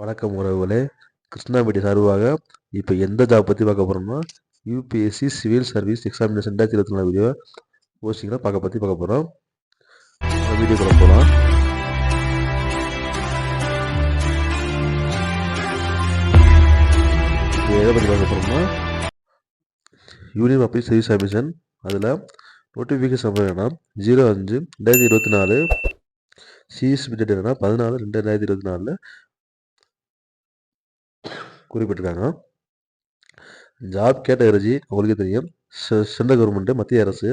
வணக்கம் உறவுகளே. கிருஷ்ணாபேட்டை சார்பாக இப்போ எந்த ஜாப் பற்றி பார்க்க போகிறோம்னா UPSC civil service examination 2024 video போஸ்டிங்கில் பார்க்க போகிறோம். வீடியோக்குள்ள போகலாம். இப்போ எதை பற்றி பார்க்க போகிறோம்னா யூனியன் பப்ளிக் சர்வீஸ் கமிஷன் அதில் நோட்டிஃபிகேஷன் என்னன்னா 05/2024 சிஎஸ்பி டேட் என்னன்னா 14/2/2024 குறிப்பிட்டிருக்காங்க. ஜாப் கேட்டகரி உங்களுக்கே தெரியும். சென்ட்ரல் கவர்மெண்ட்டு, மத்திய அரசு.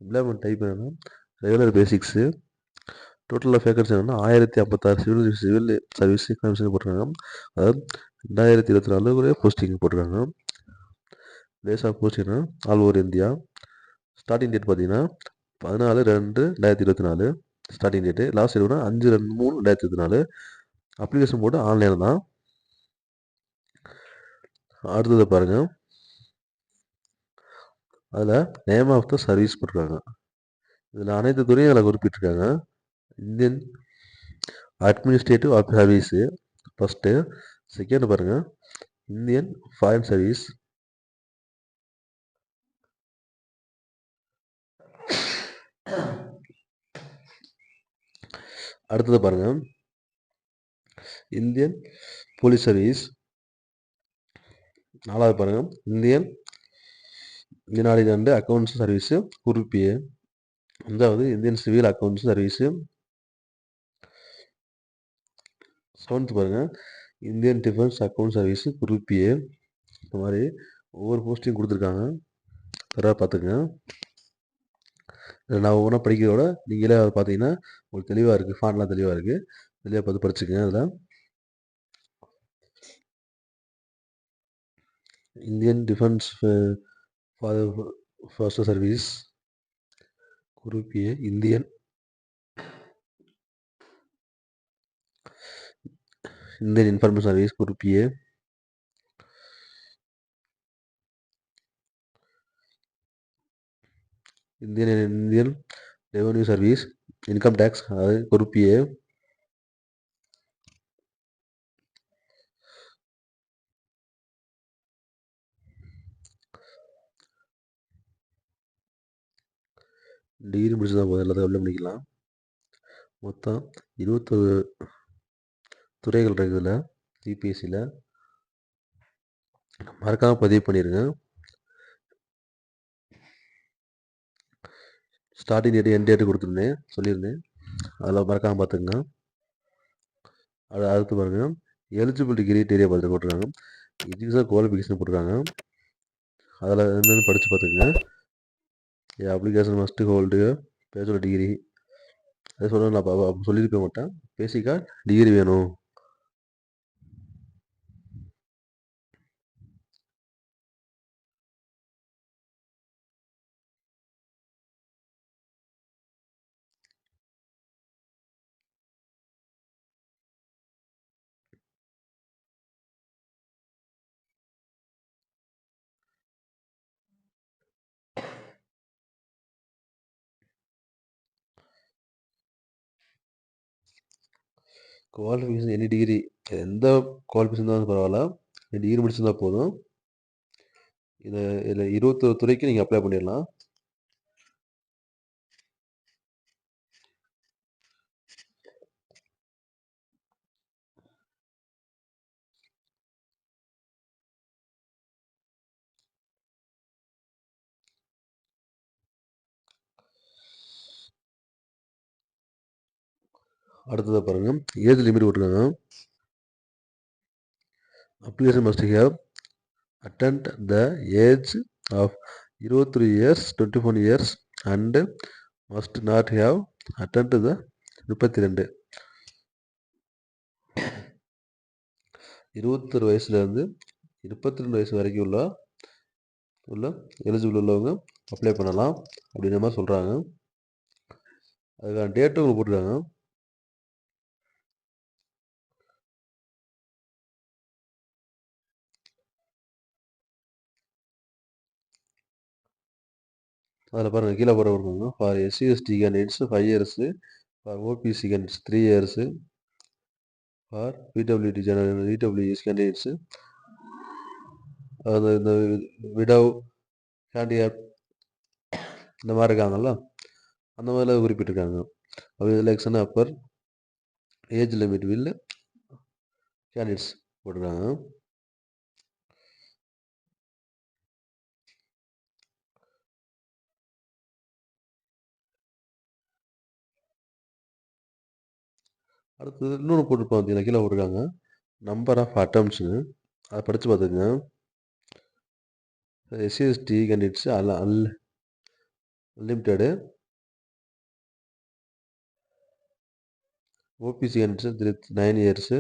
எம்ப்ளாய்மெண்ட் டைப் என்னன்னா regular basics. Total of vacancy என்னன்னா 1056 சிவில் சர்வீஸ் எக்ஸாமினேஷன் போட்டிருக்காங்க. அதாவது 2024 போஸ்டிங் போட்டிருக்காங்க. பிளேஸ் ஆஃப் போஸ்டிங்னா all over India. Starting date பார்த்தீங்கன்னா 14/2/2024 ஸ்டார்டிங் டேட்டு. லாஸ்ட் டேட்னா 5/3/2024. அப்ளிகேஷன் போட்டு ஆன்லைனில் தான். அடுத்தது பாருங்க, அதில் நேம் ஆஃப் த சர்வீஸ் போட்டிருக்காங்க. இதில் அனைத்து துறையும் அதில் குறிப்பிட்டிருக்காங்க. Indian administrative service first. Second பாருங்க, இந்தியன் ஃபாரின் சர்வீஸ். அடுத்தது பாருங்க, இந்தியன் போலீஸ் சர்வீஸ். நாலாவது பாருங்க, Indian united and accounts service group A. அஞ்சாவது Indian civil accounts service. Seventh பாருங்க, Indian defence account service group A. இந்த மாதிரி ஒவ்வொரு போஸ்ட்டையும் கொடுத்துருக்காங்க. தர பார்த்துங்க. நான் ஒவ்வொன்றா படிக்கிறதோட நீங்களே அதை பார்த்தீங்கன்னா உங்களுக்கு தெளிவாக இருக்குது. ஃபாண்ட்லாம் தெளிவாக இருக்குது. தெளிவாக பார்த்து படிச்சுக்கங்க. அதில் Indian defence first service group A. Indian information service group A. Indian revenue service income tax, அது குரூப் ஏ. டிகிரி முடிச்சுதான் போதும், எல்லாத்தையும் உள்ள பண்ணிக்கலாம். மொத்தம் 21 துறைகள் இருக்குதுல யூபிஎஸ்சியில். மறக்காமல் பதிவு பண்ணிடுங்க. ஸ்டார்டிங் டேட்டு என் டேட்டு கொடுத்துருந்தேன், சொல்லியிருந்தேன். அதில் மறக்காமல் பார்த்துக்குங்க. அடுத்து பாருங்க, எலிஜிபிலிட்டி கிரைட்டீரியா பார்த்து போட்டிருக்காங்க. எஜுகேஷன் குவாலிஃபிகேஷன் போட்டிருக்காங்க. அதில் என்னென்னு படித்து பார்த்துக்குங்க. Application must hold bachelor degree. அதை சொல்ல நான் சொல்லியிருக்க மாட்டேன். பேசிக்காக டிகிரி வேணும். குவாலிஃபிகேஷன் எனி டிகிரி, எந்த குவாலிஃபிகேஷன் தான் பரவாயில்ல, டிகிரி முடிச்சிருந்தா போதும். இதில் 21 துறைக்கு நீங்கள் அப்ளை பண்ணிடலாம். அடுத்ததாக பாருங்கள், ஏஜ் லிமிட் போட்டிருக்காங்க. Application must have attend the age of 23 years 24 years and must not have attend the 32 21 வயசுலேருந்து 32 வயசு வரைக்கும் உள்ள எலிஜிபிள் உள்ளவங்க அப்ளை பண்ணலாம் அப்படின்ற மாதிரி சொல்கிறாங்க. அதுக்கான டேட்டும் உங்களுக்கு போட்டிருக்காங்க. அதில் பாருங்கள், கீழே போகிற கொடுங்க. For SC ST candidates 5 years, for OPC candidates 3 years, for PWD general EWS candidates அது இந்த விடவ் ஹேண்டிகேப் இந்த மாதிரி இருக்காங்கல்ல அந்த மாதிரிலாம் குறிப்பிட்டிருக்காங்க. அப்போ election upper age limit will candidates போட்டிருக்காங்க. அடுத்தது இன்னொன்று போட்டிருப்பாங்க பார்த்தீங்கன்னா கீழே போட்டிருக்காங்க நம்பர் ஆஃப் அட்டம்ப்ட்ஸு அதை படித்து பார்த்துக்குங்க. SC ST candidates unlimited, OBC candidates 9 years,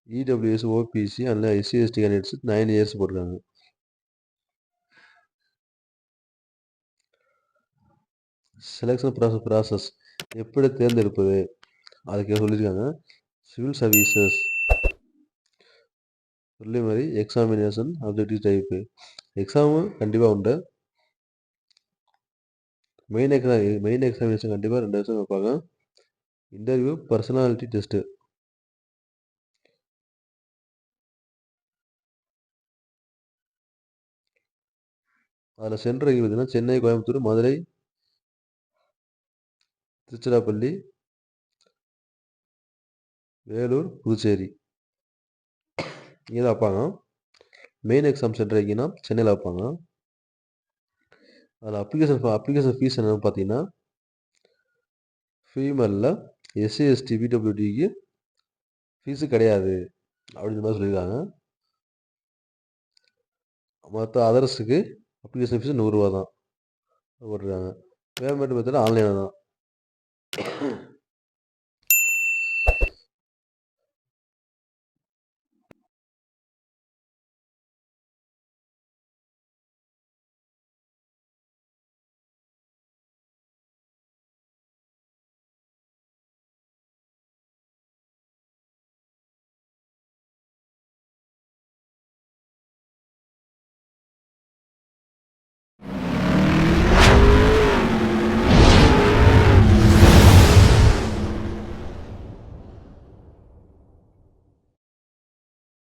EWS OBC அதில் எஸ்சிஎஸ்டி கேண்டிடேட்ஸ் 9 இயர்ஸ் போட்டிருக்காங்க. செலெக்ஷன் ப்ராசஸ் எப்படி தேர்ந்தெடுப்பது அதுக்கு சொல்லியிருக்காங்க. Civil services preliminary examination objective type exam கண்டிப்பாக உண்டு. மெயின் எக்ஸாமினேஷன் கண்டிப்பாக 2 வருஷம் வைப்பாங்க. இன்டர்வியூ பர்சனாலிட்டி டெஸ்ட்டு அதில் சென்டர் எங்கே பார்த்தீங்கன்னா சென்னை, கோயம்புத்தூர், மதுரை, திருச்சிராப்பள்ளி, வேலூர், புதுச்சேரி இங்கே தான் வைப்பாங்க. மெயின் எக்ஸாம் சென்டர் எங்கேன்னா சென்னையில் வைப்பாங்க. அதில் அப்ளிகேஷன் ஃபீஸ் என்னென்னு பார்த்தீங்கன்னா ஃபீமேலில் எஸ்சி எஸ்டி பிடபிள்யூடிக்கு ஃபீஸு கிடையாது அப்படின்ற மாதிரி சொல்லியிருக்காங்க. மற்ற அதர்ஸுக்கு அப்ளிகேஷன் ஃபீஸ் 100 ரூபா தான் போட்டிருக்காங்க. பேமெண்ட் மெத்தட் ஆன்லைனில் தான்.